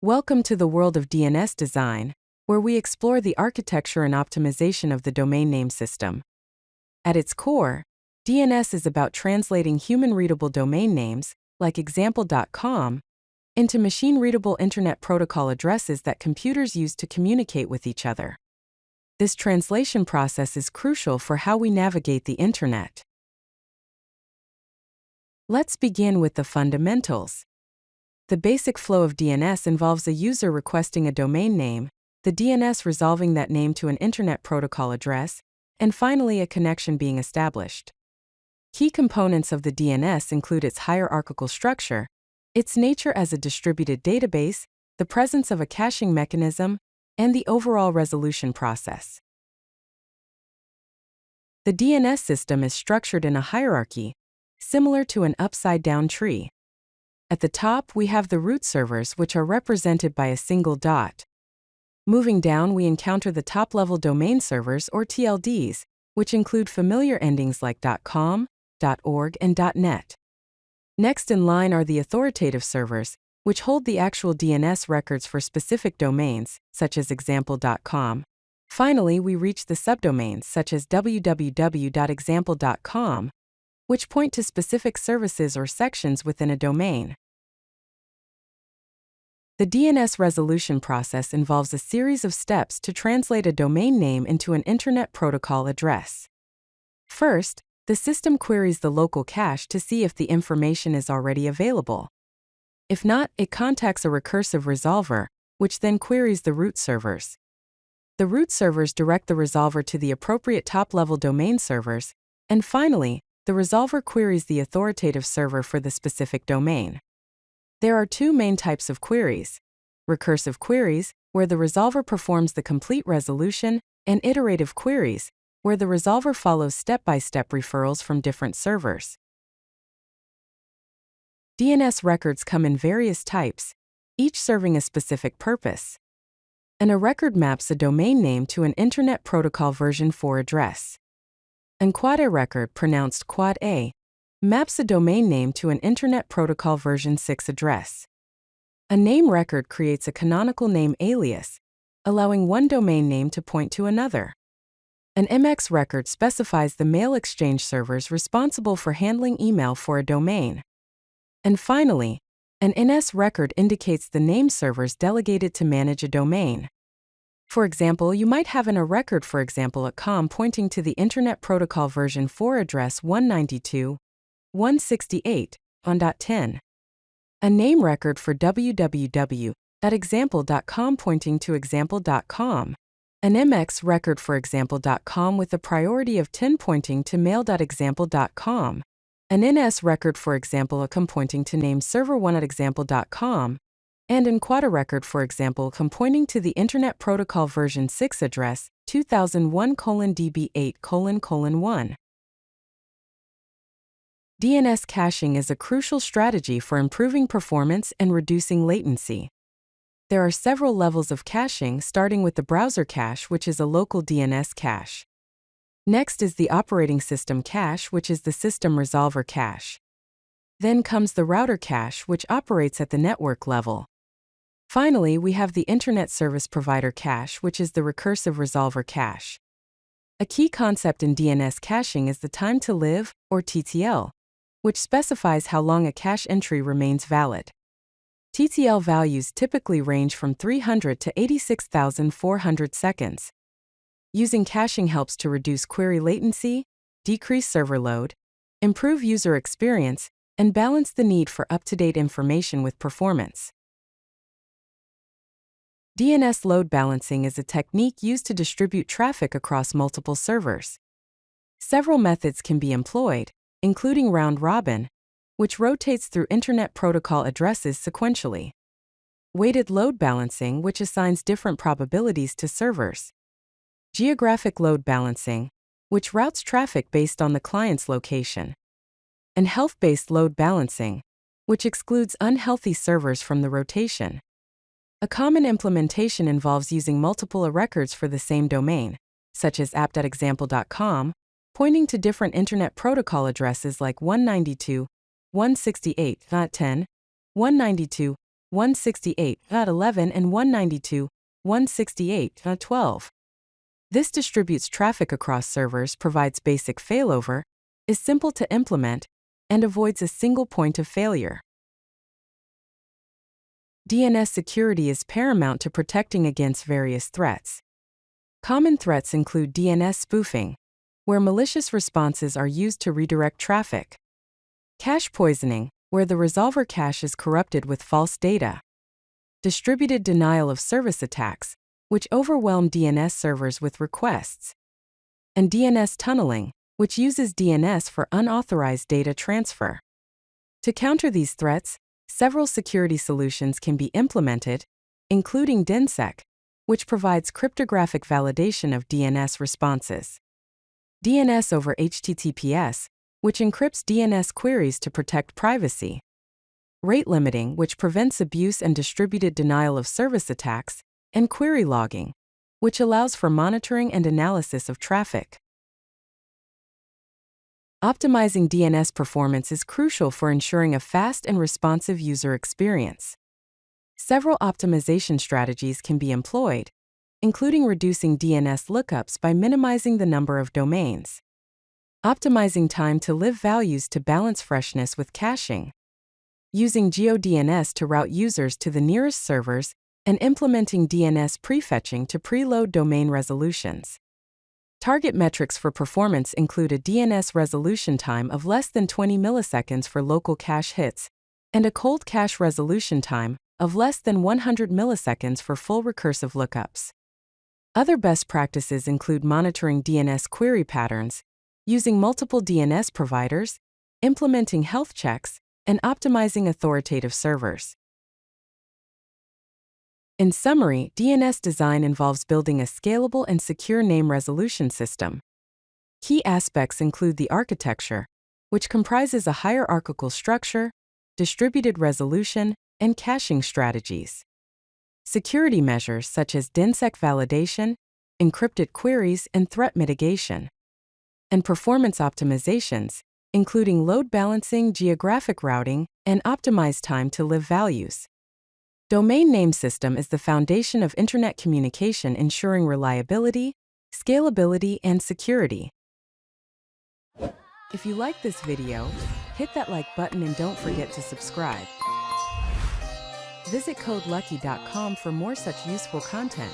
Welcome to the world of DNS design, where we explore the architecture and optimization of the domain name system. At its core, DNS is about translating human-readable domain names, like example.com, into machine-readable Internet Protocol addresses that computers use to communicate with each other. This translation process is crucial for how we navigate the Internet. Let's begin with the fundamentals. The basic flow of DNS involves a user requesting a domain name, the DNS resolving that name to an Internet Protocol address, and finally a connection being established. Key components of the DNS include its hierarchical structure, its nature as a distributed database, the presence of a caching mechanism, and the overall resolution process. The DNS system is structured in a hierarchy, similar to an upside-down tree. At the top, we have the root servers, which are represented by a single dot. Moving down, we encounter the top-level domain servers, or TLDs, which include familiar endings like .com, .org, and .net. Next in line are the authoritative servers, which hold the actual DNS records for specific domains, such as example.com. Finally, we reach the subdomains, such as www.example.com, which point to specific services or sections within a domain. The DNS resolution process involves a series of steps to translate a domain name into an Internet Protocol address. First, the system queries the local cache to see if the information is already available. If not, it contacts a recursive resolver, which then queries the root servers. The root servers direct the resolver to the appropriate top-level domain servers, and finally, the resolver queries the authoritative server for the specific domain. There are two main types of queries: recursive queries, where the resolver performs the complete resolution, and iterative queries, where the resolver follows step-by-step referrals from different servers. DNS records come in various types, each serving a specific purpose. A record maps a domain name to an Internet Protocol version 4 address. An Quad A record, pronounced Quad A, maps a domain name to an Internet Protocol version 6 address. A name record creates a canonical name alias, allowing one domain name to point to another. An MX record specifies the mail exchange servers responsible for handling email for a domain. And finally, an NS record indicates the name servers delegated to manage a domain. For example, you might have a record for example.com pointing to the Internet Protocol version 4 address 192.168.10. A name record for www.example.com pointing to example.com. An MX record for example.com with a priority of 10 pointing to mail.example.com. An NS record for example.com pointing to name server 1 at example.com. And an Quad A record for example.com pointing to the Internet Protocol version 6 address 2001:db8:1. DNS caching is a crucial strategy for improving performance and reducing latency. There are several levels of caching, starting with the browser cache, which is a local DNS cache. Next is the operating system cache, which is the system resolver cache. Then comes the router cache, which operates at the network level. Finally, we have the Internet Service Provider cache, which is the recursive resolver cache. A key concept in DNS caching is the time to live, or TTL, which specifies how long a cache entry remains valid. TTL values typically range from 300 to 86,400 seconds. Using caching helps to reduce query latency, decrease server load, improve user experience, and balance the need for up-to-date information with performance. DNS load balancing is a technique used to distribute traffic across multiple servers. Several methods can be employed, including round-robin, which rotates through Internet Protocol addresses sequentially. Weighted load balancing, which assigns different probabilities to servers. Geographic load balancing, which routes traffic based on the client's location. And health-based load balancing, which excludes unhealthy servers from the rotation. A common implementation involves using multiple records for the same domain, such as app.example.com, pointing to different Internet Protocol addresses like 192.168.10, 192, 168.11 and 192.168.12. This distributes traffic across servers, provides basic failover, is simple to implement, and avoids a single point of failure. DNS security is paramount to protecting against various threats. Common threats include DNS spoofing, where malicious responses are used to redirect traffic; cache poisoning, where the resolver cache is corrupted with false data; distributed denial of service attacks, which overwhelm DNS servers with requests; and DNS tunneling, which uses DNS for unauthorized data transfer. To counter these threats, several security solutions can be implemented, including DNSSEC, which provides cryptographic validation of DNS responses; DNS over HTTPS, which encrypts DNS queries to protect privacy; rate limiting, which prevents abuse and distributed denial of service attacks; and query logging, which allows for monitoring and analysis of traffic. Optimizing DNS performance is crucial for ensuring a fast and responsive user experience. Several optimization strategies can be employed, including reducing DNS lookups by minimizing the number of domains, optimizing time-to-live values to balance freshness with caching, using GeoDNS to route users to the nearest servers, and implementing DNS prefetching to preload domain resolutions. Target metrics for performance include a DNS resolution time of less than 20 milliseconds for local cache hits, and a cold cache resolution time of less than 100 milliseconds for full recursive lookups. Other best practices include monitoring DNS query patterns, using multiple DNS providers, implementing health checks, and optimizing authoritative servers. In summary, DNS design involves building a scalable and secure name resolution system. Key aspects include the architecture, which comprises a hierarchical structure, distributed resolution, and caching strategies; security measures such as DNSSEC validation, encrypted queries, and threat mitigation; and performance optimizations, including load balancing, geographic routing, and optimized time-to-live values. Domain name system is the foundation of Internet communication, ensuring reliability, scalability, and security. If you like this video, hit that like button and don't forget to subscribe. Visit CodeLucky.com for more such useful content.